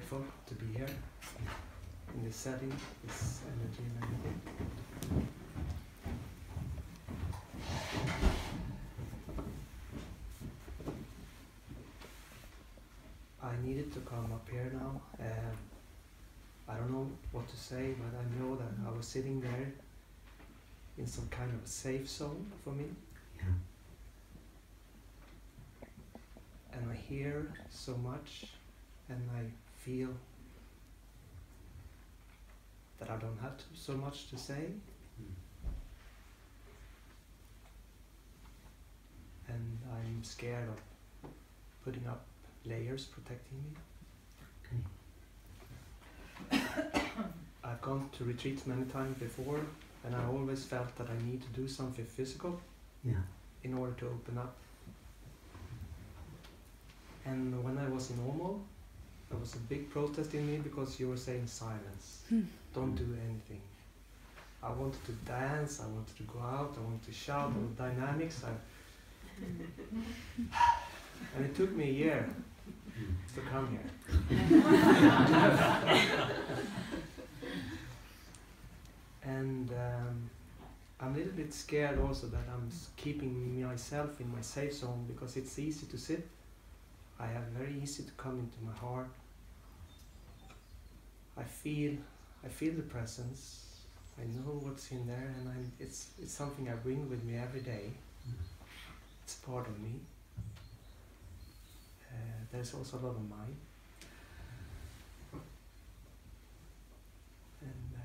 grateful to be here in this setting, this energy and everything. I needed to come up here now. I don't know what to say, but I know that I was sitting there in some kind of a safe zone for me. Yeah. And I hear so much, and I feel that I don't have so much to say. And I'm scared of putting up layers protecting me. Okay. I've gone to retreats many times before, and I always felt that I need to do something physical in order to open up. And when I was in Åmål, there was a big protest in me because you were saying silence. Don't do anything. I wanted to dance, I wanted to go out, I wanted to shout, all the dynamics. And it took me a year to come here. And I'm a little bit scared also that I'm keeping myself in my safe zone, because it's easy to sit. I have very easy to come into my heart. I feel the presence. I know what's in there, and it's something I bring with me every day. It's part of me. There's also a lot of mine. And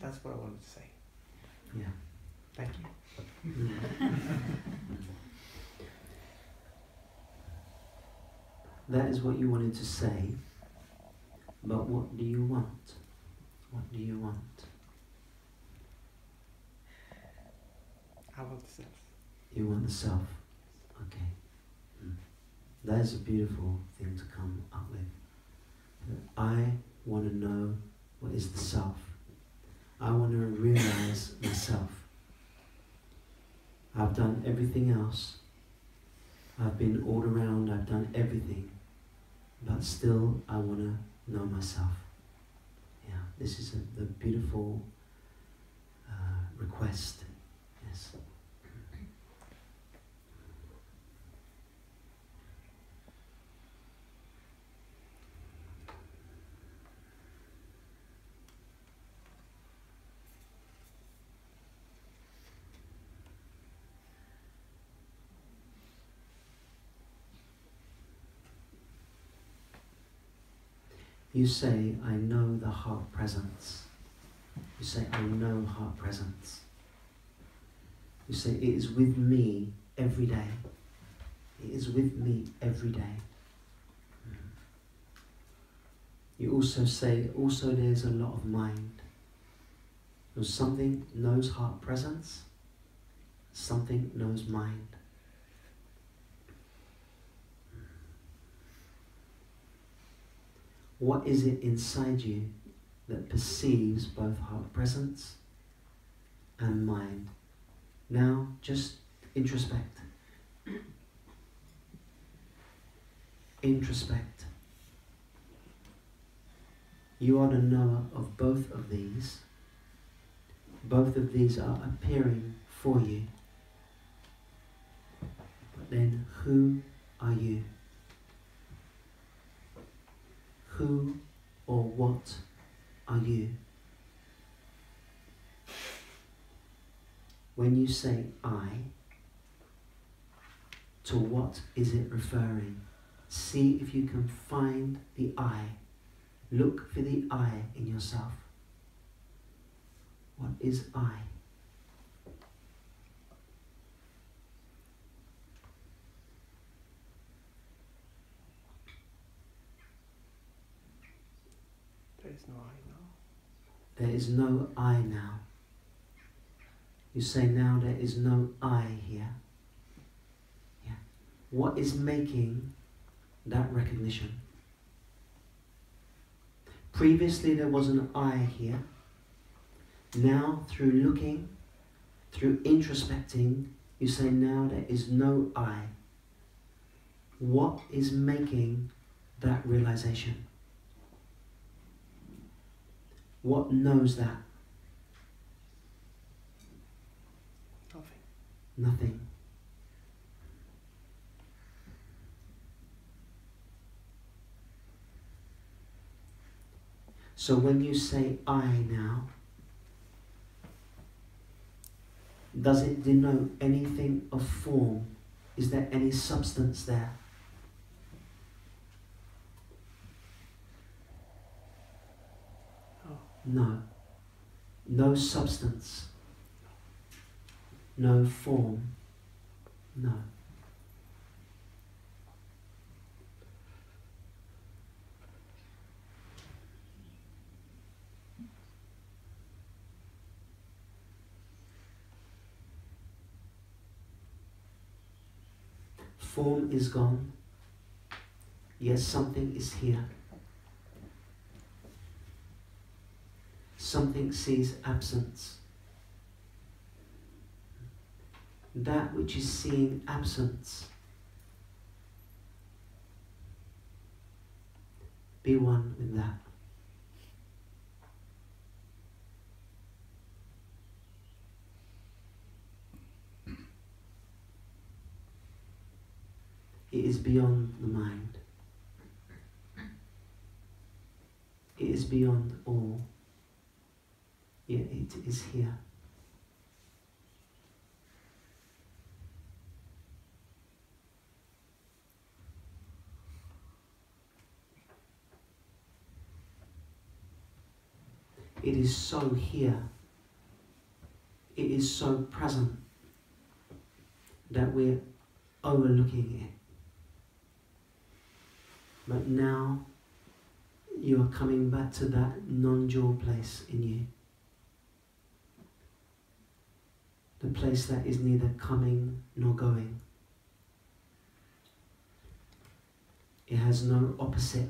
that's what I wanted to say. Yeah. Thank you. That is what you wanted to say, but what do you want? What do you want? I want the self. You want the self. Okay. That is a beautiful thing to come up with. I want to know what is the self. I want to realize myself. I've done everything else. I've been all around, I've done everything. But still, I want to know myself. Yeah, this is the beautiful request. Yes. You say, I know the heart presence. You say, I know heart presence. You say, it is with me every day. It is with me every day. You also say, also there's a lot of mind. So something knows heart presence, something knows mind. What is it inside you that perceives both heart presence and mind? Now, just introspect. Introspect. You are the knower of both of these. Both of these are appearing for you. But then, who are you? Who or what are you? When you say I, to what is it referring? See if you can find the I. Look for the I in yourself. What is I? There is no I now. There is no I now. You say now there is no I here. Yeah. What is making that recognition? Previously there was an I here. Now through looking, through introspecting, you say now there is no I. What is making that realization? What knows that? Nothing. Nothing. So when you say I now, does it denote anything of form? Is there any substance there? Oh. No. No substance. No form. No. Form is gone, yet something is here. Something sees absence. That which is seeing absence, be one with that. It is beyond the mind. It is beyond all, yet it is here. It is so here, it is so present that we're overlooking it. But now you are coming back to that non-dual place in you. The place that is neither coming nor going. It has no opposite.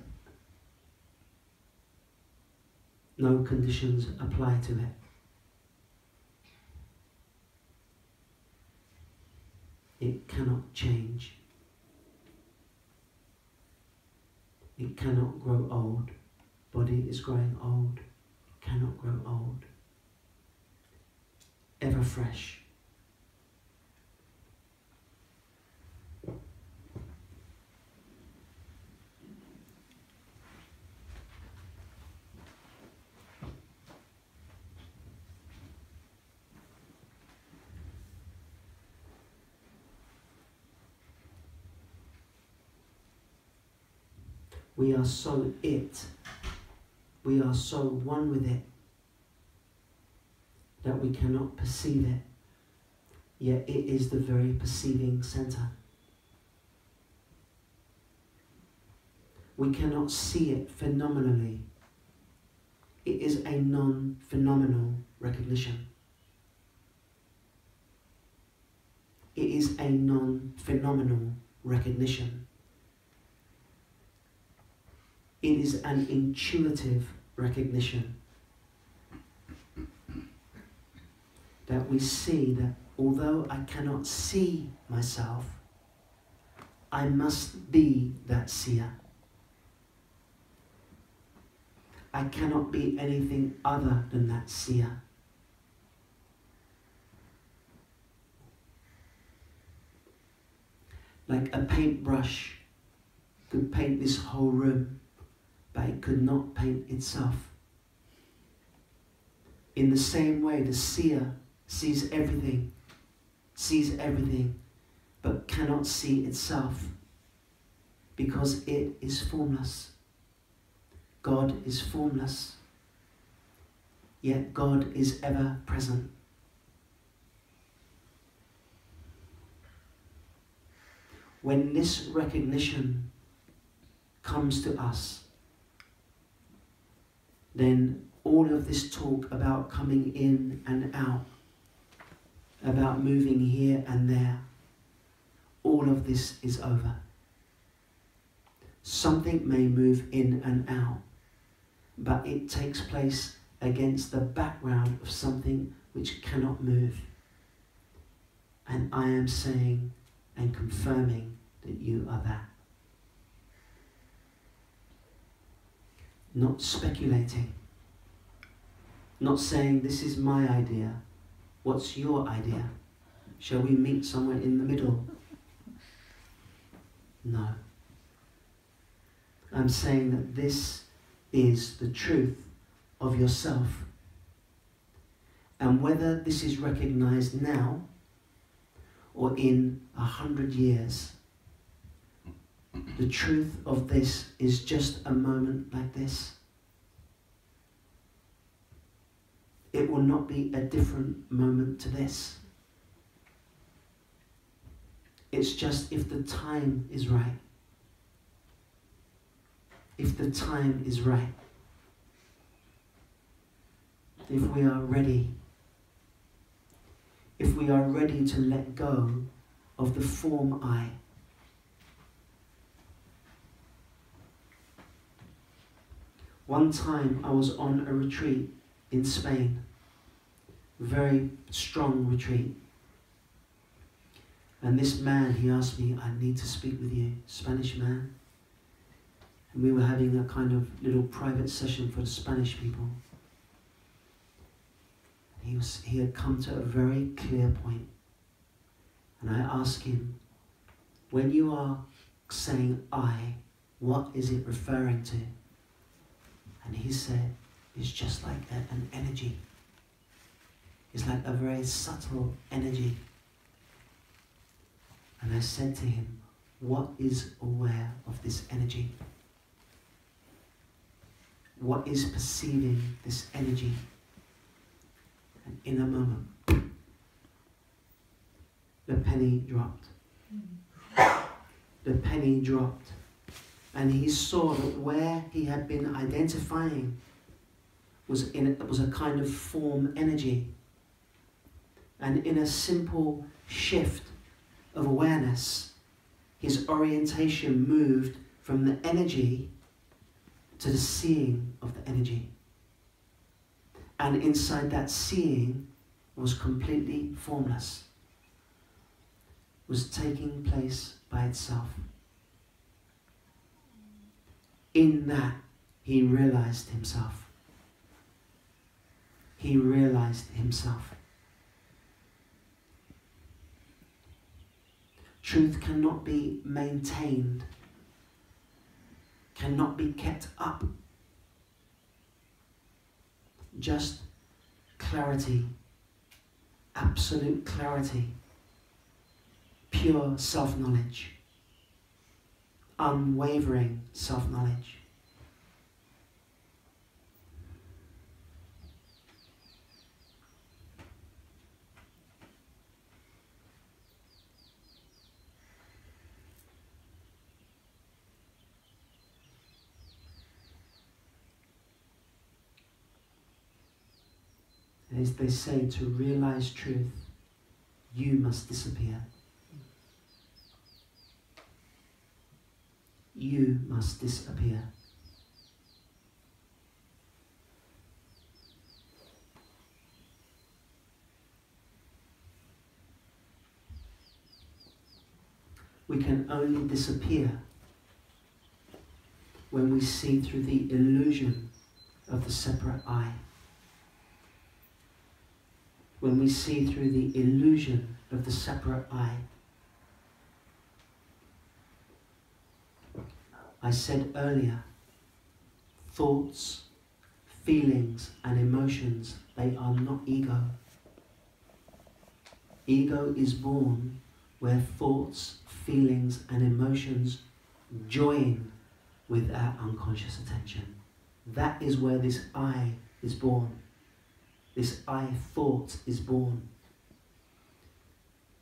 No conditions apply to it. It cannot change. It cannot grow old. Body is growing old. It cannot grow old. Ever fresh. We are so it, we are so one with it, that we cannot perceive it, yet it is the very perceiving center. We cannot see it phenomenally. It is a non-phenomenal recognition. It is a non-phenomenal recognition. It is an intuitive recognition that we see that although I cannot see myself, I must be that seer. I cannot be anything other than that seer. Like a paintbrush could paint this whole room, but it could not paint itself. In the same way, the seer sees everything, but cannot see itself, because it is formless. God is formless, yet God is ever present. When this recognition comes to us, then all of this talk about coming in and out, about moving here and there, all of this is over. Something may move in and out, but it takes place against the background of something which cannot move. And I am saying and confirming that you are that. not speculating, not saying this is my idea, what's your idea? Shall we meet somewhere in the middle? No. I'm saying that this is the truth of yourself. And whether this is recognized now or in 100 years, the truth of this is just a moment like this. It will not be a different moment to this. It's just if the time is right. If the time is right. If we are ready. If we are ready to let go of the form I. One time I was on a retreat in Spain, a very strong retreat. And this man, he asked me, I need to speak with you, Spanish man. And we were having a kind of little private session for the Spanish people. He had come to a very clear point. And I asked him, when you are saying I, what is it referring to? And he said, it's just like an energy. It's like a very subtle energy. And I said to him, what is aware of this energy? What is perceiving this energy? And in a moment, the penny dropped. The penny dropped. And he saw that where he had been identifying was a kind of form energy. And in a simple shift of awareness, his orientation moved from the energy to the seeing of the energy. And inside that seeing was completely formless, was taking place by itself. In that, he realized himself. He realized himself. Truth cannot be maintained, cannot be kept up. Just clarity, absolute clarity, pure self-knowledge, unwavering self-knowledge. As they say, to realize truth, you must disappear. You must disappear. We can only disappear when we see through the illusion of the separate I. When we see through the illusion of the separate I. I said earlier, thoughts, feelings and emotions, they are not ego. Ego is born where thoughts, feelings and emotions join with our unconscious attention. That is where this I is born. This I thought is born.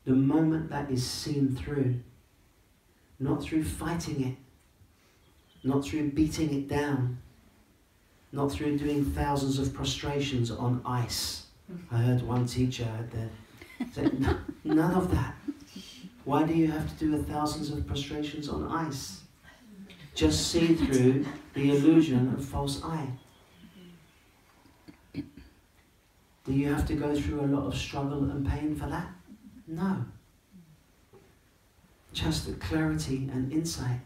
The moment that is seen through, not through fighting it, not through beating it down, not through doing thousands of prostrations on ice. I heard one teacher out there say, none of that. Why do you have to do thousands of prostrations on ice? Just see through the illusion of false I. Do you have to go through a lot of struggle and pain for that? No. Just the clarity and insight.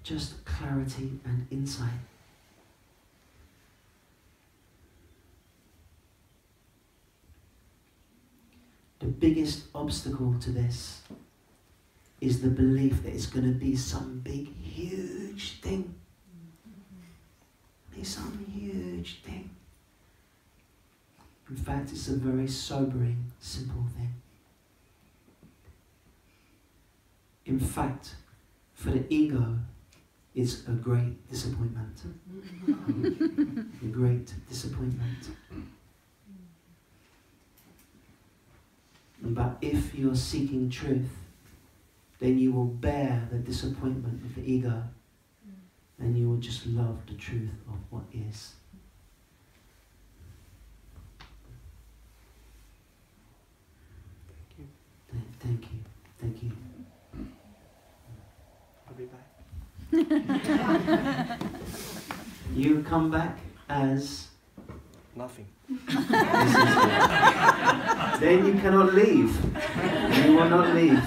just clarity and insight. The biggest obstacle to this is the belief that it's going to be some big, huge thing. Be some huge thing. In fact, it's a very sobering, simple thing. In fact, for the ego, it's a great disappointment. A great disappointment. But if you're seeking truth, then you will bear the disappointment of the ego, and you will just love the truth of what is. Thank you. Thank you. I'll be back. You come back as Nothing. then you cannot leave. You will not leave.